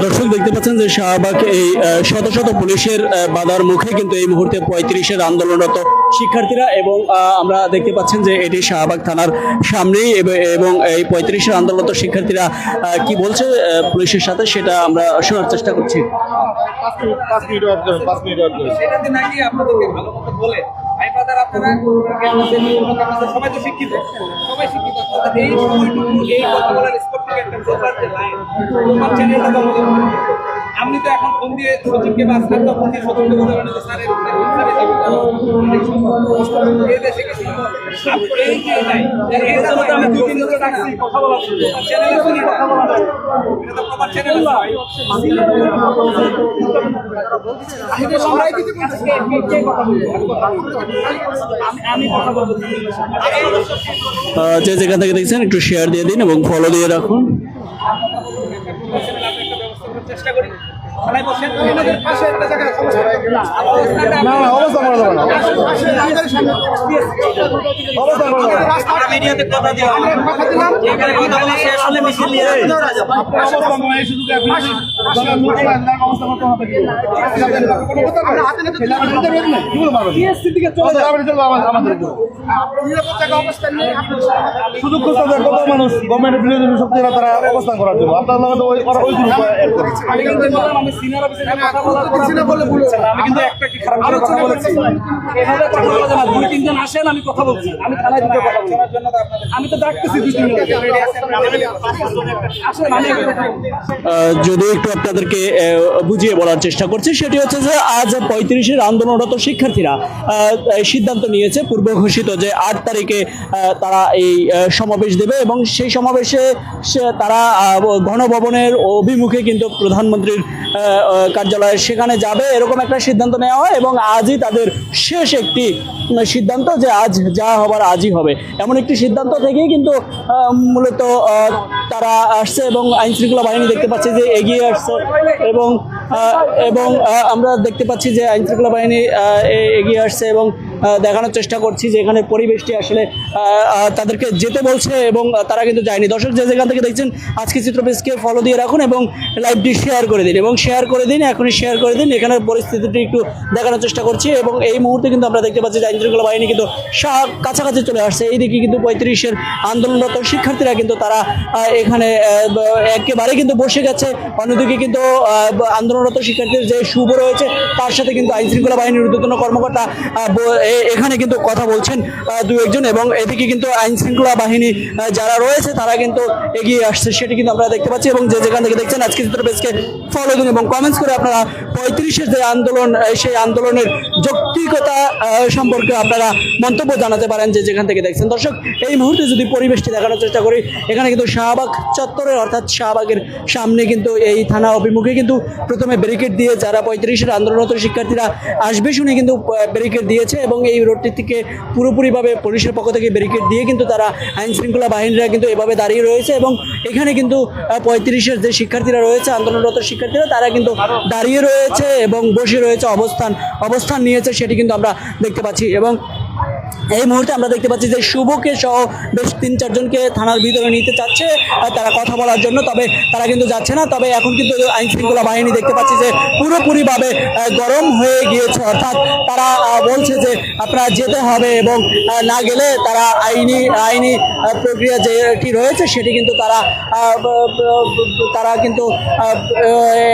দর্শক দেখতে পাচ্ছেন যে শাহবাগ এই শত শত পুলিশের বাধার মুখে কিন্তু এই মুহূর্তে 35-এর আন্দোলনরত শিক্ষার্থীরা এবং আমরা দেখতে পাচ্ছেন যে এটি শাহবাগ থানার সামনেই এবং এই 35-এর আন্দোলনরত শিক্ষার্থীরা কি বলছে পুলিশের সাথে সেটা আমরা শোনার চেষ্টা করছি। সবাই তো শিক্ষিত, সবাই শিক্ষিত। এই সময়টুকু এই কথা বলার স্পষ্ট একটা প্রচার যে লাইন তোমার চ্যানেলটা তো আপনি তো এখন ফোন দিয়ে সচিবকে বা স্যার ফোন দিয়ে সচিবকে বলে যে স্যারের এই দেশে কিছু এই যে নাই এই জন্য আমি দুই দিন ধরে রাখছি কথা বলার জন্য চ্যানেলে শুনি কথা বলা যায় এটা তো প্রপার চ্যানেল না আমি সবাই কিছু আমি কথা বলবো যে যেখান থেকে দেখছেন একটু শেয়ার দিয়ে দিন এবং ফলো দিয়ে রাখুন। চেষ্টা করি আমি কিন্তু একটা কি খারাপ কথা বলেছি এভাবে কথা বলা যায় না। দুই তিনজন আসেন আমি কথা বলছি, আমি থানায় দিতে কথা বলছি, আমি তো ডাকতেছি দুই তিনজন। যদি একটু আপনাদেরকে বুঝিয়ে বলার চেষ্টা করছি সেটি হচ্ছে যে আজ 35-এর আন্দোলনরত শিক্ষার্থীরা সিদ্ধান্ত নিয়েছে পূর্ব ঘোষিত যে 8 তারিখে তারা এই সমাবেশ দেবে এবং সেই সমাবেশে তারা গণভবনের অভিমুখে কিন্তু প্রধানমন্ত্রীর কার্যালয়ে সেখানে যাবে এরকম একটা সিদ্ধান্ত নেওয়া হয় এবং আজই তাদের শেষ একটি সিদ্ধান্ত যে আজ যা হবার আজই হবে এমন একটি সিদ্ধান্ত থেকেই কিন্তু মূলত তারা আসছে এবং আইন শৃঙ্খলা বাহিনী দেখতে পাচ্ছে যে এগিয়ে আসছে এবং আমরা দেখতে পাচ্ছি যে আইন শৃঙ্খলা বাহিনী এগিয়ে আসছে এবং দেখানোর চেষ্টা করছি যে এখানে পরিবেশটি আসলে তাদেরকে যেতে বলছে এবং তারা কিন্তু যায়নি। দর্শক যে যেখান থেকে দেখছেন আজকে চিত্র পেজকে ফলো দিয়ে রাখুন এবং লাইভটি শেয়ার করে দিন এবং শেয়ার করে দিন, এখনই শেয়ার করে দিন। এখানে পরিস্থিতিটি একটু দেখানোর চেষ্টা করছি এবং এই মুহূর্তে কিন্তু আমরা দেখতে পাচ্ছি যে আইন শৃঙ্খলা বাহিনী কিন্তু কাছাকাছি চলে আসছে। এইদিকে কিন্তু 35-এর আন্দোলনরত শিক্ষার্থীরা কিন্তু তারা এখানে একেবারে কিন্তু বসে গেছে। অন্যদিকে কিন্তু আন্দোলনরত শিক্ষার্থীদের যে শুভ রয়েছে তার সাথে কিন্তু আইন শৃঙ্খলা বাহিনীর ঊর্ধ্বতন কর্মকর্তা এখানে কিন্তু কথা বলছেন দু একজন এবং এদিকে কিন্তু আইন শৃঙ্খলা বাহিনী যারা রয়েছে তারা কিন্তু এগিয়ে আসছে সেটি কিন্তু আমরা দেখতে পাচ্ছি এবং যে যেখান থেকে দেখছেন আজকে চিত্র পেজকে ফলো দিন এবং কমেন্টস করে আপনারা 35-এর যে আন্দোলন সেই আন্দোলনের যৌক্তিকতা সম্পর্কে আপনারা মন্তব্য জানাতে পারেন যে যেখান থেকে দেখছেন। দর্শক এই মুহূর্তে যদি পরিবেশটি দেখানোর চেষ্টা করি এখানে কিন্তু শাহবাগ চত্বরে অর্থাৎ শাহবাগের সামনে কিন্তু এই থানা অভিমুখে কিন্তু প্রথমে ব্যারিকেড দিয়ে যারা 35-এর আন্দোলনরত শিক্ষার্থীরা আসবে শুনে কিন্তু ব্যারিকেড দিয়েছে এবং এই রোডটি থেকে পুরোপুরিভাবে পুলিশের পক্ষ থেকে ব্যারিকেড দিয়ে কিন্তু তারা আইন শৃঙ্খলা বাহিনীরা কিন্তু এভাবে দাঁড়িয়ে রয়েছে এবং এখানে কিন্তু 35-এর যে শিক্ষার্থীরা রয়েছে আন্দোলনরত শিক্ষার্থীরা তারা কিন্তু দাঁড়িয়ে রয়েছে এবং বসে রয়েছে অবস্থান নিয়েছে সেটি কিন্তু আমরা দেখতে পাচ্ছি এবং এই মুহূর্তে আমরা দেখতে পাচ্ছি যে শুভকে সহ বেশ 3-4 জনকে থানার ভিতরে নিতে চাচ্ছে তারা কথা বলার জন্য, তবে তারা কিন্তু যাচ্ছে না। তবে এখন কিন্তু আইন শৃঙ্খলা বাহিনী দেখতে পাচ্ছি যে পুরোপুরিভাবে গরম হয়ে গিয়েছে, অর্থাৎ তারা বলছে যে আপনারা যেতে হবে এবং না গেলে তারা আইনি প্রক্রিয়া যেটি রয়েছে সেটি কিন্তু তারা কিন্তু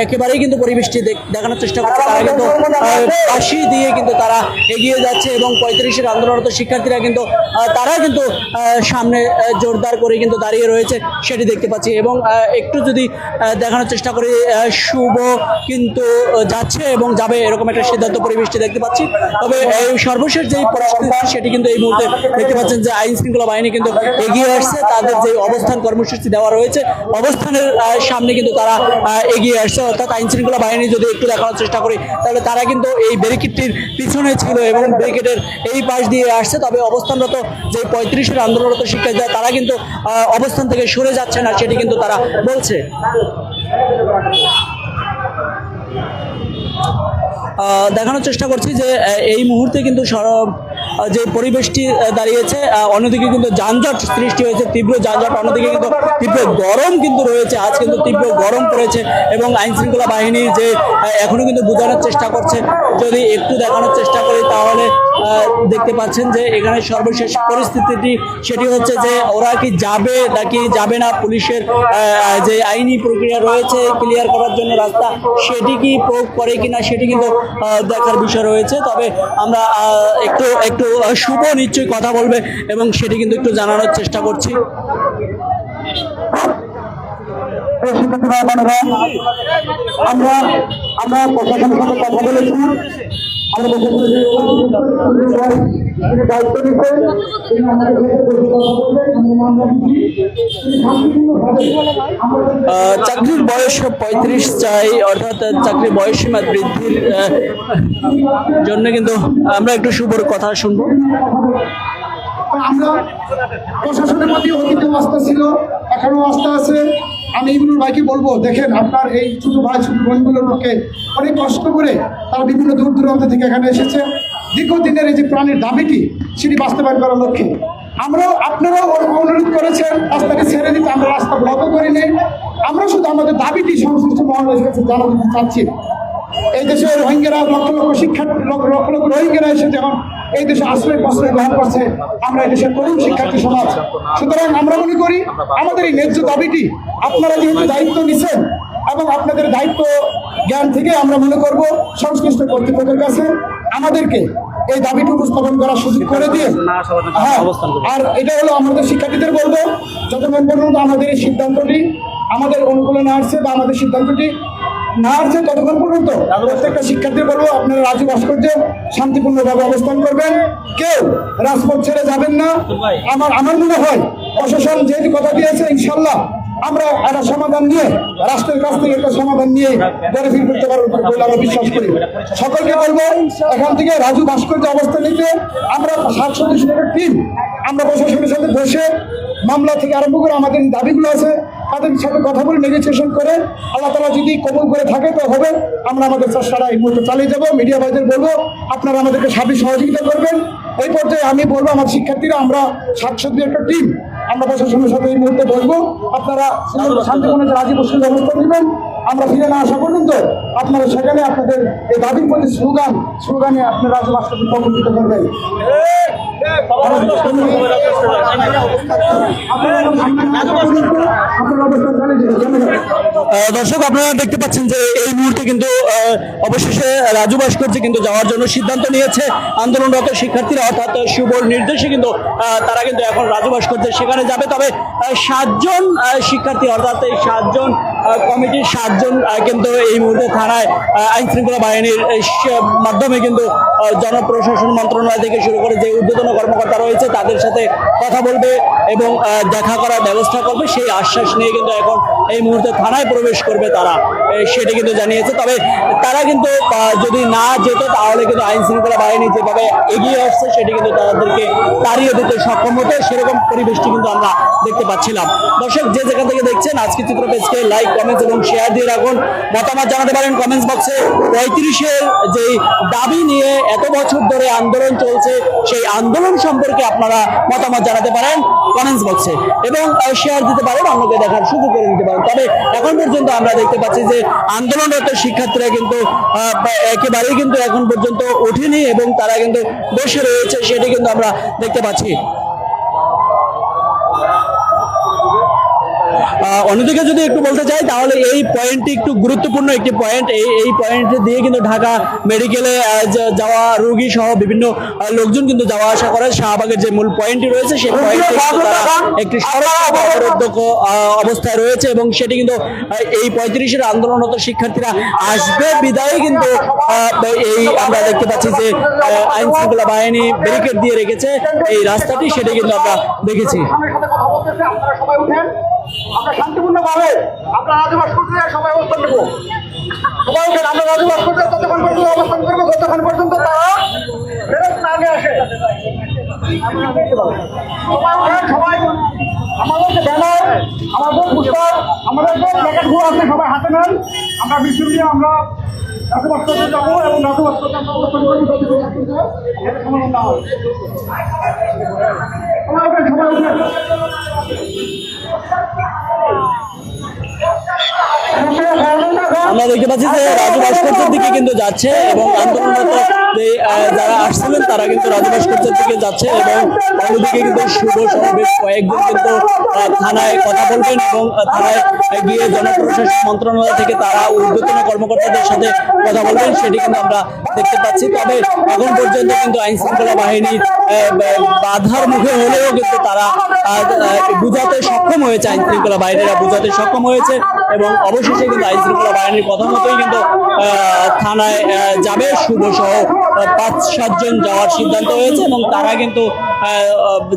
একেবারেই কিন্তু পরিবেশটি দেখানোর চেষ্টা করছে। তারা কিন্তু ফাঁসি দিয়ে কিন্তু তারা এগিয়ে যাচ্ছে এবং 35-এর আন্দোলনরত শিক্ষার্থীরা কিন্তু তারা কিন্তু সামনে জোরদার করে কিন্তু দাঁড়িয়ে রয়েছে সেটি দেখতে পাচ্ছি এবং একটু যদি দেখানোর চেষ্টা করি শুভ কিন্তু যাচ্ছে এবং যাবে এরকম একটা সিদ্ধান্ত পরিবেশটি দেখতে পাচ্ছি। তবে এই সর্বশেষ যেই পরিস্থিতি সেটি কিন্তু এই মুহূর্তে দেখতে পাচ্ছেন যে আইন শৃঙ্খলা বাহিনী কিন্তু এগিয়ে আসছে, তাদের যে অবস্থান কর্মসূচি দেওয়া রয়েছে অবস্থানের সামনে কিন্তু তারা এগিয়ে আসছে। অর্থাৎ আইন শৃঙ্খলা বাহিনী যদি একটু দেখানোর চেষ্টা করি তাহলে তারা কিন্তু এই ব্যারিকেডটির পিছনে ছিল এবং ব্যারিকেডের এই পাশ দিয়ে আসছে, তবে অবস্থানরত যে 35-এর আন্দোলনরত শিক্ষার্থীরা তারা কিন্তু অবস্থান থেকে সরে যাচ্ছে না সেটি কিন্তু তারা বলছে। দেখানোর চেষ্টা করছি যে এই মুহূর্তে কিন্তু যে পরিবেশটি দাঁড়িয়েছে, অন্যদিকে কিন্তু যানজট সৃষ্টি হয়েছে, তীব্র যানজট, অন্যদিকে কিন্তু তীব্র গরম কিন্তু রয়েছে। আজ কিন্তু তীব্র গরম পড়েছে এবং আইন শৃঙ্খলা বাহিনী যে এখনো কিন্তু বোঝানোর চেষ্টা করছে। যদি একটু দেখানোর চেষ্টা করি তাহলে দেখতে পাচ্ছেন যে এখানে সর্বশেষ পরিস্থিতিটি সেটি হচ্ছে যে ওরা কি যাবে নাকি যাবে না, পুলিশের যে আইনি প্রক্রিয়া রয়েছে ক্লিয়ার করার জন্য রাস্তা, সেটি কি প্রয়োগ করে কিনা সেটি কিন্তু দেখার বিষয় রয়েছে। তবে আমরা একটু একটু শুভ নিশ্চয়ই কথা বলবে এবং সেটি কিন্তু একটু জানানোর চেষ্টা করছি। আমরা আমরা প্রশাসনের সাথে কথা বলেছি, আমরা দায়িত্ব নিতে চাকরির বয়স 35 চাই, অর্থাৎ চাকরির বয়সসীমা বৃদ্ধির জন্য কিন্তু আমরা একটু শুভর কথা শুনবো। আমরা প্রশাসনের প্রতি অতীতে আস্থা ছিল, এখনো আস্থা আছে। আমি ইমরুল ভাইকে বলবো, দেখেন আপনার এই ছোট ভাই ছোট বোনগুলোর পক্ষে অনেক কষ্ট করে তারা বিভিন্ন দূর দূরান্ত থেকে এখানে এসেছে দীর্ঘদিনের এই যে প্রাণের দাবিটি সেটি বাস্তবায়ন করার লক্ষ্যে। আমরাও আপনারাও অনুরোধ করেছেন রাস্তাটি ছেড়ে দিতে, আমরা রাস্তা ব্লক করি নেই। আমরা শুধু আমাদের দাবিটি সংশ্লিষ্ট মহলের কাছে জানাতে চাচ্ছি। এই দেশে রোহিঙ্গারা লক্ষ লক্ষ শিক্ষার্থী লক্ষ লক্ষ রোহিঙ্গারা এসে যখন এই দেশে আশ্রয় প্রশ্রয় গ্রহণ করছে, আমরা এই দেশের তরুণ শিক্ষার্থী সমাজ। সুতরাং আমরা মনে করি আমাদের এই ন্যায্য দাবিটি আপনারা যেহেতু দায়িত্ব নিচ্ছেন এবং আপনাদের দায়িত্ব জ্ঞান থেকে আমরা মনে করব সংশ্লিষ্ট কর্তৃপক্ষের কাছে আমাদেরকে এই দাবিটি উপস্থাপন করার সুযোগ করে দিয়ে, হ্যাঁ, আর এটা হলো আমাদের শিক্ষার্থীদের বলবো, যতক্ষণ পর্যন্ত আমাদের এই সিদ্ধান্তটি আমাদের অনুকূলে না আসছে বা আমাদের সিদ্ধান্তটি না আসছে ততক্ষণ পর্যন্ত প্রত্যেকটা শিক্ষার্থী বলবো আপনারা রাজু ভাস্কর্যে শান্তিপূর্ণভাবে অবস্থান করবেন, কেউ রাজপথ ছেড়ে যাবেন না। আমার মনে হয় প্রশাসন যেহেতু কথা দিয়েছে, ইনশাল্লাহ আমরা একটা সমাধান নিয়ে রাষ্ট্রের কাছ থেকে একটা সমাধান নিয়ে ঘরে ফিরে করতে পারবো বলে আমরা বিশ্বাস করি। সকলকে বলবো এখান থেকে রাজু ভাস্কর্য অবস্থান নিতে আমরা 7 সদস্যের একটা টিম আমরা প্রশাসনের সাথে বসে মামলা থেকে আরম্ভ করে আমাদের দাবিগুলো আছে তাদের সাথে কথা বলে নেগোসিয়েশন করে আল্লাহ তাআলা যদি কবুল করে থাকে তো হবে, আমরা আমাদের চেষ্টাটা এই মুহূর্তে চালিয়ে যাবো। মিডিয়া ভাইদের বলবো আপনারা আমাদেরকে সার্বিক সহযোগিতা করবেন। এই পর্যায়ে আমি বলবো আমার শিক্ষার্থীরা আমরা 7 সদস্যের একটা টিম আমরা প্রশাসনের সাথে এই মুহূর্তে বলবো আপনারা শান্তিপূর্ণ রাজি বসে অবস্থান নেবেন। আমরা ফিরে না আসা পর্যন্ত আপনারা সেখানে আপনাদের এই দাবির প্রতি স্লোগানে আপনারা রাজু ভাস্কর্য প্রতিষ্ঠিত করবেন। দর্শক আপনারা দেখতে পাচ্ছেন যে এই মুহূর্তে কিন্তু অবশেষে রাজু ভাস্কর্যে কিন্তু যাওয়ার জন্য সিদ্ধান্ত নিয়েছে আন্দোলনরত শিক্ষার্থীরা, অর্থাৎ শুভর নির্দেশে কিন্তু তারা কিন্তু এখন রাজু ভাস্কর্যে সেখানে যাবে। তবে 7 জন শিক্ষার্থী অর্থাৎ এই 7 জন কমিটির 7 জন কিন্তু এই মুহূর্তে থানায় আইন শৃঙ্খলা বাহিনীর মাধ্যমে কিন্তু জনপ্রশাসন মন্ত্রণালয় থেকে শুরু করে যে ঊর্ধ্বতন কর্মকর্তা রয়েছে তাদের সাথে কথা বলবে এবং দেখা করার ব্যবস্থা করবে, সেই আশ্বাস নিয়ে কিন্তু এখন এই মুহূর্তে থানায় প্রবেশ করবে তারা, সেটি কিন্তু জানিয়েছে। তবে তারা কিন্তু যদি না যেত তাহলে কিন্তু আইন শৃঙ্খলা বাহিনী যেভাবে এগিয়ে আসছে সেটি কিন্তু তাদেরকে তাড়িয়ে দিতে সক্ষম হতো, সেরকম পরিবেশটি কিন্তু আমরা দেখতে পাচ্ছিলাম। দর্শক যে যেখান থেকে দেখছেন আজকে চিত্র পেজকে লাইক কমেন্টস এবং শেয়ার দিয়ে রাখুন, মতামত জানাতে পারেন কমেন্টস বক্সে। 35-এর যে দাবি নিয়ে এত বছর ধরে আন্দোলন চলছে সেই আন্দোলন সম্পর্কে আপনারা মতামত জানাতে পারেন কমেন্টস বক্সে এবং শেয়ার দিতে পারেন, অন্যকে দেখার সুযোগ করে দিতে পারেন। তবে এখন পর্যন্ত আমরা দেখতে পাচ্ছি যে আন্দোলনরত শিক্ষার্থীরা কিন্তু একেবারেই কিন্তু এখন পর্যন্ত ওঠেনি এবং তারা কিন্তু বসে রয়েছে, সেটি কিন্তু আমরা দেখতে পাচ্ছি। অন্যদিকে যদি একটু বলতে চাই তাহলে এই পয়েন্টটি একটু গুরুত্বপূর্ণ একটি পয়েন্ট। এই পয়েন্ট দিয়ে কিন্তু ঢাকা মেডিকেলে যাওয়া রোগী সহ বিভিন্ন লোকজন কিন্তু যাওয়া আসা করে। শাহবাগের যে মূল পয়েন্টটি রয়েছে সেই পয়েন্টে একটি সড়ক অবস্থায় রয়েছে এবং সেটি কিন্তু এই 35-এর আন্দোলনরত শিক্ষার্থীরা আসবে বিদায় কিন্তু এই আমরা দেখতে পাচ্ছি যে আইন শৃঙ্খলা বাহিনী ব্যারিকেড দিয়ে রেখেছে এই রাস্তাটি, সেটি কিন্তু আমরা দেখেছি। আমরা শান্তিপূর্ণ ভাবে আপনার রাজু ভাস্কর্যে সবাই অবস্থান নেবো, সবাই উঠেন, আমরা রাজু ভাস্কর্যে ততক্ষণ পর্যন্ত অবস্থান করবো যতক্ষণ পর্যন্ত তারা ফেরত না আগে আসে। সবাই উঠেন, সবাই আমাদের যে ব্যানার, আমাদের পুস্তক, আমাদের যে প্যাকেটগুলো আছে সবাই হাতে নেন। আমরা মিছিল নিয়ে আমরা রাজু ভাস্কর্যে যাবো এবং রাজু ভাস্কর্যে আমরা অবস্থান করবো যদি কোনো কিছু হয়, আমাদের সমাধান না হয়। সবাই উঠেন, সবাই উঠেন। আমরা দেখতে পাচ্ছি যে রাজু ভাস্কর্যের দিকে কিন্তু যাচ্ছে এবং আন্দোলনরত যে যারা আসছিলেন তারা কিন্তু রাজু ভাস্কর্যের দিকে যাচ্ছে এবং অন্যদিকে কিন্তু শুভ সহ বেশ কয়েকজন কিন্তু থানায় কথা বলবেন এবং থানায় গিয়ে জনপ্রশাসন মন্ত্রণালয় থেকে তারা ঊর্ধ্বতন কর্মকর্তাদের সাথে কথা বলবেন, সেটি কিন্তু আমরা দেখতে পাচ্ছি। তবে এখন পর্যন্ত কিন্তু আইন শৃঙ্খলা বাহিনী বাধার মুখে হলেও কিন্তু তারা বুঝাতে সক্ষম হয়েছে, আইন শৃঙ্খলা বাহিনীরা বুঝাতে সক্ষম হয়েছে এবং অবশেষে কিন্তু আইন শৃঙ্খলা বাহিনীর কথা মতোই কিন্তু থানায় যাবে শুভ সহ 5-7 জন যাওয়ার সিদ্ধান্ত হয়েছে এবং তারা কিন্তু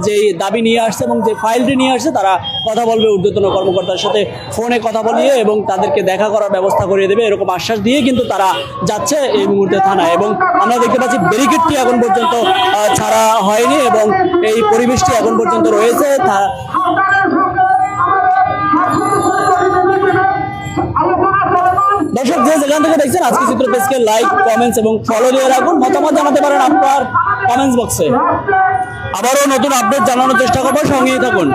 যে দাবি নিয়ে আসছে এবং যে ফাইলটি নিয়ে আসছে তারা কথা বলবে ঊর্ধ্বতন কর্মকর্তার সাথে, ফোনে কথা বলিয়ে এবং তাদেরকে দেখা করার ব্যবস্থা করিয়ে দেবে এরকম আশ্বাস দিয়ে কিন্তু তারা যাচ্ছে এই মুহূর্তে থানায়। এবং আমরা দেখতে পাচ্ছি ব্যারিকেডটি এখন পর্যন্ত ছাড়া হয়নি এবং এই পরিবেশটি এখন পর্যন্ত রয়েছে। দর্শক যে যেখান থেকে দেখছেন আজকে চিত্র পেজকে লাইক, কমেন্টস এবং ফলো দিয়ে রাখুন, মতামত জানাতে পারেন আপনার কমেন্টস বক্সে। আবারও নতুন আপডেট জানানোর চেষ্টা করবো, সঙ্গেই থাকুন।